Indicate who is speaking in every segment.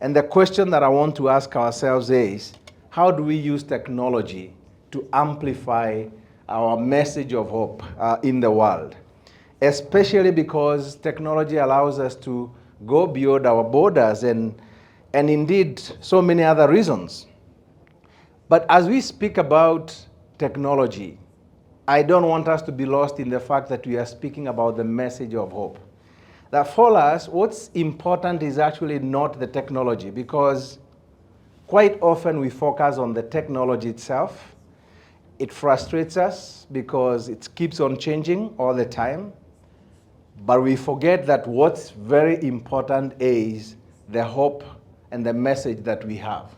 Speaker 1: And the question that I want to ask ourselves is, how do we use technology to amplify our message of hope in the world? Especially because technology allows us to go beyond our borders and indeed so many other reasons. But as we speak about technology, I don't want us to be lost in the fact that we are speaking about the message of hope. That for us, what's important is actually not the technology, because quite often we focus on the technology itself. It frustrates us because it keeps on changing all the time. But we forget that what's very important is the hope and the message that we have.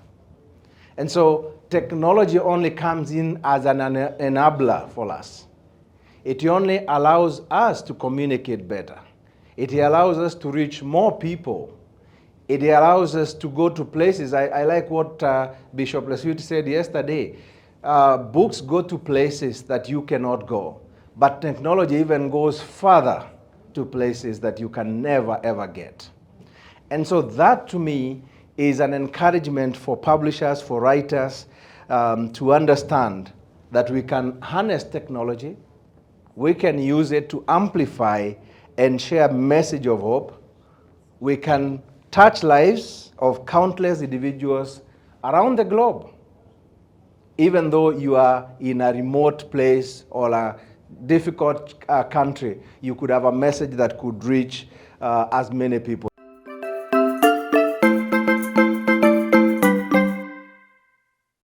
Speaker 1: And so technology only comes in as an enabler for us. It only allows us to communicate better. It allows us to reach more people. It allows us to go to places. I like what Bishop Lesuit said yesterday. Books go to places that you cannot go. But technology even goes further to places that you can never, ever get. And so that, to me, is an encouragement for publishers, for writers, to understand that we can harness technology, we can use it to amplify and share a message of hope. We can touch lives of countless individuals around the globe. Even though you are in a remote place or a difficult country, you could have a message that could reach as many people.